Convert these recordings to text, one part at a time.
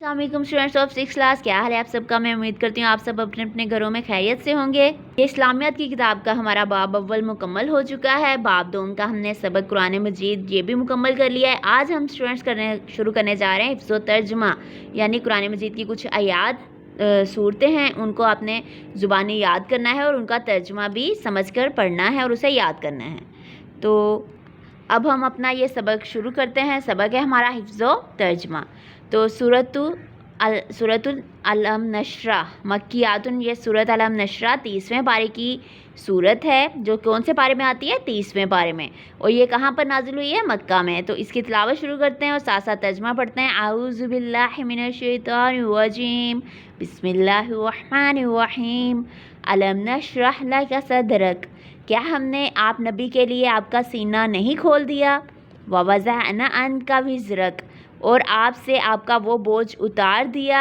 अस्सलाम वालेकुम students of 6 class, क्या हाल है आप सबका। मैं उम्मीद करती हूँ आप सब अपने अपने घरों में खैरियत से होंगे। ये इस्लामियत की किताब का हमारा बाब अव्वल मुकम्मल हो चुका है। बाब दोम का हमने सबक कुरान मजीद ये भी मुकम्मल कर लिया है। आज हम स्टूडेंट्स शुरू करने जा रहे हैं हिफ्ज़ व तर्जुमा, यानी कुरान मजीद की कुछ आयात सूरतें हैं, उनको आपने ज़ुबानी याद करना है और उनका तर्जुमा भी समझ कर पढ़ना है और उसे याद करना है। तो अब हम अपना ये सबक शुरू करते हैं। सबक है हमारा हिफ्ज़ व तर्जुमा। तो सूरतुल अलम नशरा मक्कियातुन, ये सूरत अलम नशरा 30वें पारे की सूरत है, जो कौन से पारे में आती है? 30वें पारे में। और ये कहाँ पर नाजिल हुई है? मक्का में। तो इसकी तिलावत शुरू करते हैं और साथ साथ तर्जुमा पढ़ते हैं। आऊज़ु बिल्लाहि मिनश शैतानिर रजीम, बिस्मिल्लाहिर रहमानिर रहीम। अलम नशरह लका सदरक, क्या हमने आप नबी के लिए आपका सीना नहीं खोल दिया? ववज़अना अन्का विज़रक, और आपसे आपका वो बोझ उतार दिया।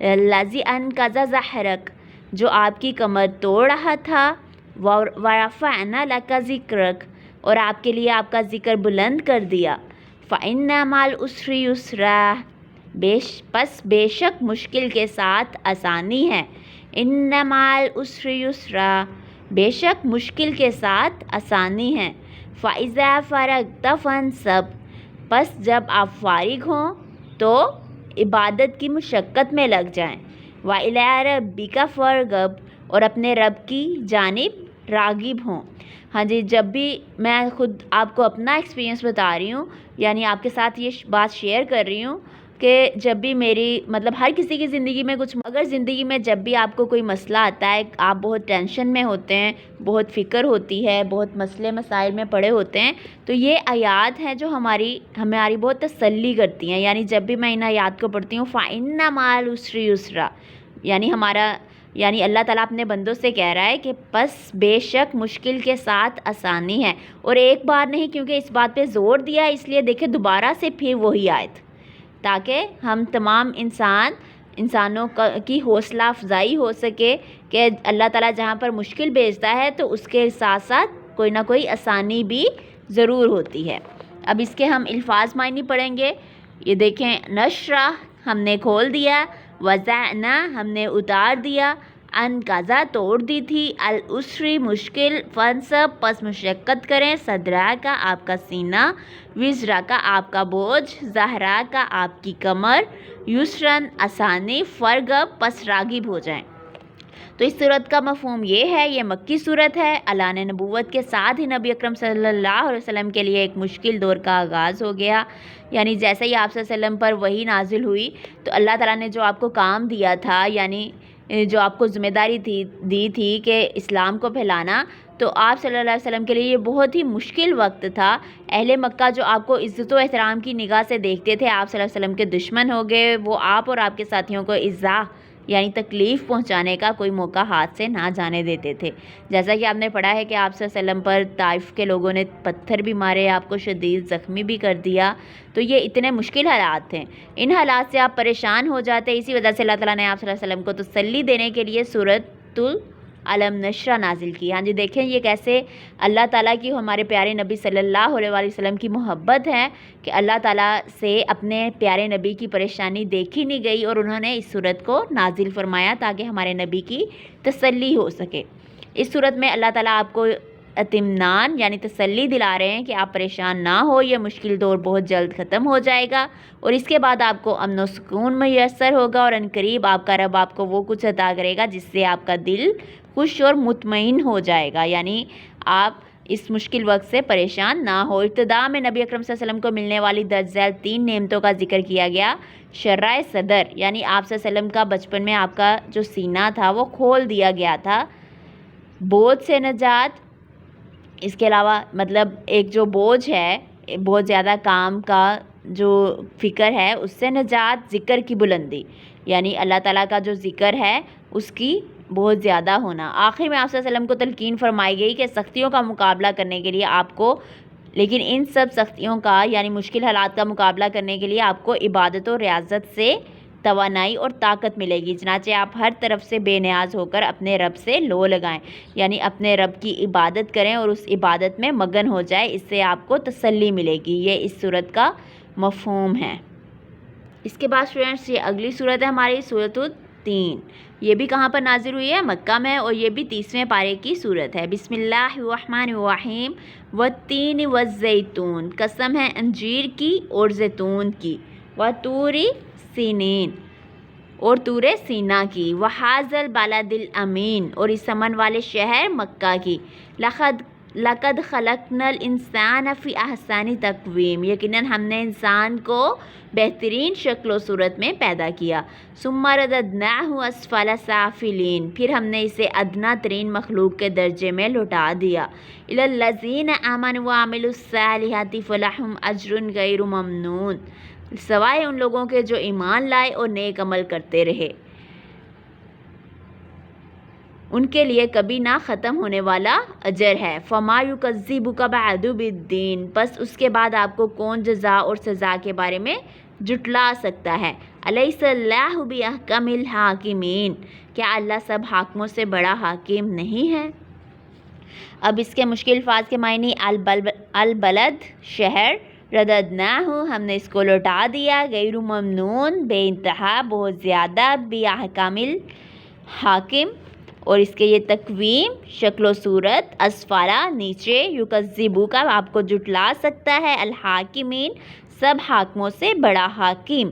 लज़ी अन्का ज़हरक, जो आपकी कमर तोड़ रहा था। वरफ़अना लका ज़िक्रक, और आपके लिए आपका ज़िक्र बुलंद कर दिया। फ़इन्ना मअल उसरि युस्रा, बेशक मुश्किल के साथ आसानी है। इन्ना मअल उसरि युस्रा, बेशक मुश्किल के साथ आसानी है। फ़इज़ा फ़रग़्त फ़ंसब, बस जब आप फारिग हों तो इबादत की मुशक्क़त में लग जाएं। व इला रब्बिका फ़रग़ब, और अपने रब की जानिब राग़िब हों। हाँ जी, जब भी मैं खुद आपको अपना एक्सपीरियंस बता रही हूँ, यानी आपके साथ ये बात शेयर कर रही हूँ कि जब भी मेरी हर किसी की ज़िंदगी में अगर ज़िंदगी में जब भी आपको कोई मसला आता है, आप बहुत टेंशन में होते हैं, बहुत फ़िक्र होती है, बहुत मसले मसाइल में पड़े होते हैं, तो ये आयात हैं जो हमारी बहुत तसल्ली करती हैं। यानी जब भी मैं इन आयात को पढ़ती हूँ, फ़इन्ना मअल उसरि युस्रा, यानी अल्लाह ताला अपने बंदों से कह रहा है कि बस बेशक मुश्किल के साथ आसानी है। और एक बार नहीं, क्योंकि इस बात पे ज़ोर दिया, इसलिए देखें दोबारा से फिर वही आयत, ताकि हम तमाम इंसानों की हौसला अफजाई हो सके कि अल्लाह ताला जहाँ पर मुश्किल भेजता है तो उसके साथ साथ कोई ना कोई आसानी भी ज़रूर होती है। अब इसके हम अल्फाज मायने पढ़ेंगे। ये देखें, नशरा हमने खोल दिया, वज़अना हमने उतार दिया, अन काज़ा तोड़ दी थी, अल उसरी मुश्किल, फंसब पस मुशक्क़त करें, सदरा का आपका सीना, विज़रा का आपका बोझ, ज़हरा का आपकी कमर, युसरन आसानी, फ़रग़ब पस राग़िब हो जाएं। तो इस सूरत का मफ़हूम ये है, ये मक्की सूरत है। अल्लाह ने नबूवत के साथ ही नबी अकरम सल्लल्लाहु अलैहि वसल्लम के लिए एक मुश्किल दौर का आगाज़ हो गया। यानी जैसे ही आप सल्लल्लाहु अलैहि वसल्लम पर वही नाजिल हुई, तो अल्लाह ताला ने जो आपको काम दिया था, यानी जो आपको ज़िम्मेदारी दी थी कि इस्लाम को फैलाना, तो आप सल्लल्लाहु अलैहि वसल्लम के लिए ये बहुत ही मुश्किल वक्त था। अहले मक्का जो आपको इज़्ज़त व एहतराम की निगाह से देखते थे, आप सल्लल्लाहु अलैहि वसल्लम के दुश्मन हो गए। वो आप और आपके साथियों को इज़्ज़ा यानी तकलीफ़ पहुंचाने का कोई मौका हाथ से ना जाने देते थे। जैसा कि आपने पढ़ा है कि आप सल्लल्लाहु अलैहि वसल्लम पर ताइफ़ के लोगों ने पत्थर भी मारे, आपको शदीद ज़ख्मी भी कर दिया। तो ये इतने मुश्किल हालात थे। इन हालात से आप परेशान हो जाते। इसी वजह से अल्लाह ताला ने आप सल्लल्लाहु अलैहि वसल्लम को तसल्ली देने के लिए सूरतुल अलम नशरा नाजिल की। हाँ जी, देखें ये कैसे अल्लाह ताला की हमारे प्यारे नबी सल्लल्लाहु अलैहि वसल्लम की मोहब्बत है कि अल्लाह ताला से अपने प्यारे नबी की परेशानी देखी नहीं गई और उन्होंने इस सूरत को नाजिल फरमाया ताकि हमारे नबी की तसल्ली हो सके। इस सूरत में अल्लाह ताला आपको इत्मीनान यानी तसल्ली दिला रहे हैं कि आप परेशान ना हो, ये मुश्किल दौर बहुत जल्द ख़त्म हो जाएगा और इसके बाद आपको अमन व सुकून मैसर होगा और अनकरीब आपका रब आपको वो कुछ अता करेगा जिससे आपका दिल खुश और मुतमईन हो जाएगा। यानी आप इस मुश्किल वक्त से परेशान ना हो। इब्तिदा में नबी अकरम सल्लल्लाहु अलैहि वसल्लम को मिलने वाली दर्ज झैल 3 नेमतों का जिक्र किया गया। शर्राए सदर, यानी आप सल्लल्लाहु अलैहि वसल्लम का बचपन में आपका जो सीना था वो खोल दिया गया था। बोझ से नजात, इसके अलावा एक जो बोझ है, बहुत ज़्यादा काम का जो फ़िक्र है उससे नजात, ज़िक्र की बुलंदी, यानी अल्लाह ताला का जो ज़िक्र है उसकी बहुत ज़्यादा होना। आखिर में आप सल्लल्लाहु अलैहि वसल्लम को तलकीन फरमाई गई कि सख्तियों का मुकाबला करने के लिए आपको, लेकिन इन सब सख्तियों का यानी मुश्किल हालात का मुकाबला करने के लिए आपको इबादत और रियाज़त से तवानाई और ताकत मिलेगी। चनाचे आप हर तरफ से बेनियाज होकर अपने रब से लो लगाएं, यानी अपने रब की इबादत करें और उस इबादत में मगन हो जाए, इससे आपको तसल्ली मिलेगी। ये इस सूरत का मफ़हूम है। اس کے بعد اسٹوڈنٹس یہ اگلی صورت ہے ہماری سورۃ التین. یہ بھی کہاں پر نازل ہوئی ہے؟ مکہ میں، اور یہ بھی 30ویں پارے کی صورت ہے. بسم اللہ الرحمن الرحیم. والتین والزیتون، قسم ہے انجیر کی اور زیتون کی. وطور سینین، اور طور سینا کی. وہذا البلد الامین، اور اس امن والے شہر مکہ کی. لقد خلقنا الانسان فی احسن تقویم، یقیناً ہم نے انسان کو بہترین شکل و صورت میں پیدا کیا. ثم رددناہ اسفل سافلین، پھر ہم نے اسے ادنا ترین مخلوق کے درجے میں لوٹا دیا. الی الذین آمنوا وعملوا الصالحات فلہم اجر غیر ممنون، سوائے ان لوگوں کے جو ایمان لائے اور نیک عمل کرتے رہے، ان کے لیے کبھی نہ ختم ہونے والا اجر ہے. فما یکذبک بعد بالدین، بس اس کے بعد آپ کو کون جزا اور سزا کے بارے میں جھٹلا سکتا ہے. الیس اللہ باحکم الحاکمین، کیا اللہ سب حاکموں سے بڑا حاکم نہیں ہے؟ اب اس کے مشکل الفاظ کے معنی. البلد شہر، رددناہ ہم نے اس کو لوٹا دیا، غیر ممنون بے انتہا بہت زیادہ، باحکم الحاکم اور اس کے یہ تقویم شکل و صورت، اسفارا نیچے، یکذبو کا آپ کو جھٹلا سکتا ہے، الحاکمین سب حاکموں سے بڑا حاکم.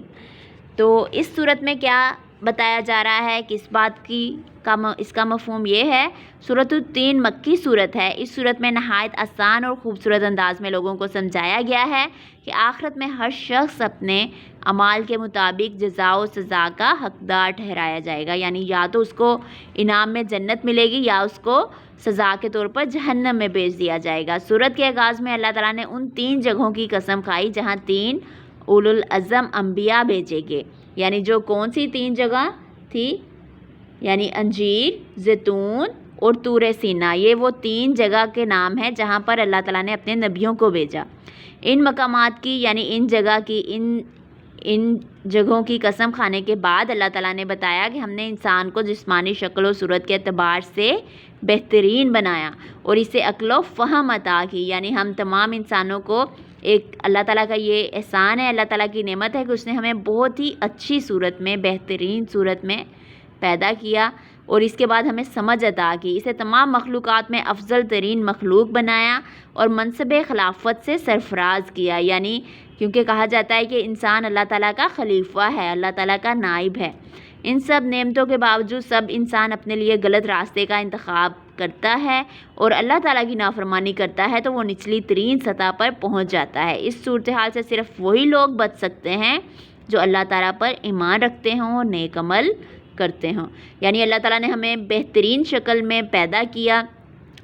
تو اس صورت میں کیا بتایا جا رہا ہے کہ اس بات کی اس کا مفہوم یہ ہے. سورۃ التین مکی صورت ہے. اس صورت میں نہایت آسان اور خوبصورت انداز میں لوگوں کو سمجھایا گیا ہے کہ آخرت میں ہر شخص اپنے اعمال کے مطابق جزا و سزا کا حقدار ٹھہرایا جائے گا. یعنی یا تو اس کو انعام میں جنت ملے گی یا اس کو سزا کے طور پر جہنم میں بھیج دیا جائے گا. سورت کے آغاز میں اللہ تعالیٰ نے ان 3 جگہوں کی قسم کھائی جہاں 3 اولو العزم انبیاء بھیجے گئے. یعنی جو کون سی 3 جگہ تھی؟ یعنی انجیر، زیتون اور طور سینا. یہ وہ 3 جگہ کے نام ہیں جہاں پر اللہ تعالیٰ نے اپنے نبیوں کو بھیجا. ان مقامات کی یعنی ان جگہ کی ان جگہوں کی قسم کھانے کے بعد اللہ تعالیٰ نے بتایا کہ ہم نے انسان کو جسمانی شکل و صورت کے اعتبار سے بہترین بنایا اور اسے عقل و فہم عطا کی. یعنی ہم تمام انسانوں کو ایک اللہ تعالیٰ کا یہ احسان ہے، اللہ تعالیٰ کی نعمت ہے کہ اس نے ہمیں بہت ہی اچھی صورت میں، بہترین صورت میں پیدا کیا اور اس کے بعد ہمیں سمجھ عطا کی. اسے تمام مخلوقات میں افضل ترین مخلوق بنایا اور منصب خلافت سے سرفراز کیا. یعنی کیونکہ کہا جاتا ہے کہ انسان اللہ تعالیٰ کا خلیفہ ہے، اللہ تعالیٰ کا نائب ہے. ان سب نعمتوں کے باوجود سب انسان اپنے لیے غلط راستے کا انتخاب کرتا ہے اور اللہ تعالیٰ کی نافرمانی کرتا ہے تو وہ نچلی ترین سطح پر پہنچ جاتا ہے. اس صورتحال سے صرف وہی لوگ بچ سکتے ہیں جو اللہ تعالیٰ پر ایمان رکھتے ہوں اور نیک عمل کرتے ہوں. یعنی اللہ تعالیٰ نے ہمیں بہترین شکل میں پیدا کیا،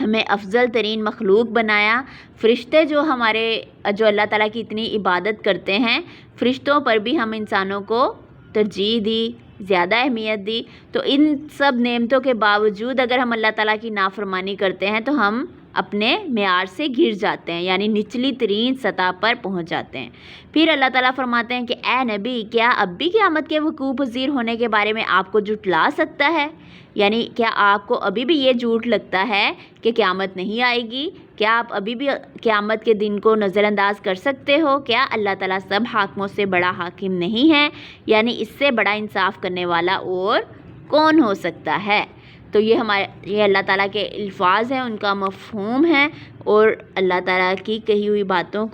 ہمیں افضل ترین مخلوق بنایا. فرشتے جو اللہ تعالیٰ کی اتنی عبادت کرتے ہیں، فرشتوں پر بھی ہم انسانوں کو ترجیح دی، زیادہ اہمیت دی. تو ان سب نعمتوں کے باوجود اگر ہم اللہ تعالیٰ کی نافرمانی کرتے ہیں تو ہم اپنے معیار سے گر جاتے ہیں، یعنی نچلی ترین سطح پر پہنچ جاتے ہیں. پھر اللہ تعالیٰ فرماتے ہیں کہ اے نبی، کیا اب بھی قیامت کے وقوع پذیر ہونے کے بارے میں آپ کو جھٹلا سکتا ہے؟ یعنی کیا آپ کو ابھی بھی یہ جھوٹ لگتا ہے کہ قیامت نہیں آئے گی؟ کیا آپ ابھی بھی قیامت کے دن کو نظر انداز کر سکتے ہو؟ کیا اللہ تعالیٰ سب حاکموں سے بڑا حاکم نہیں ہے؟ یعنی اس سے بڑا انصاف کرنے والا اور کون ہو سکتا ہے؟ تو یہ اللہ تعالیٰ کے الفاظ ہیں، ان کا مفہوم ہے اور اللہ تعالیٰ کی کہی ہوئی باتوں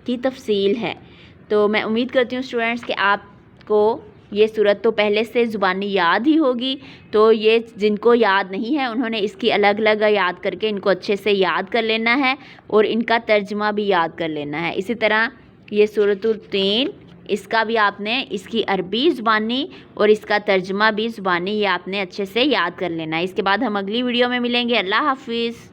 کی تفصیل ہے. تو میں امید کرتی ہوں اسٹوڈنٹس کہ آپ کو یہ صورت تو پہلے سے زبانی یاد ہی ہوگی. تو یہ جن کو یاد نہیں ہے انہوں نے اس کی الگ الگ یاد کر کے ان کو اچھے سے یاد کر لینا ہے اور ان کا ترجمہ بھی یاد کر لینا ہے. اسی طرح یہ سورۃ التین، اس کا بھی آپ نے اس کی عربی زبانی اور اس کا ترجمہ بھی زبانی یہ آپ نے اچھے سے یاد کر لینا ہے. اس کے بعد ہم اگلی ویڈیو میں ملیں گے. اللہ حافظ.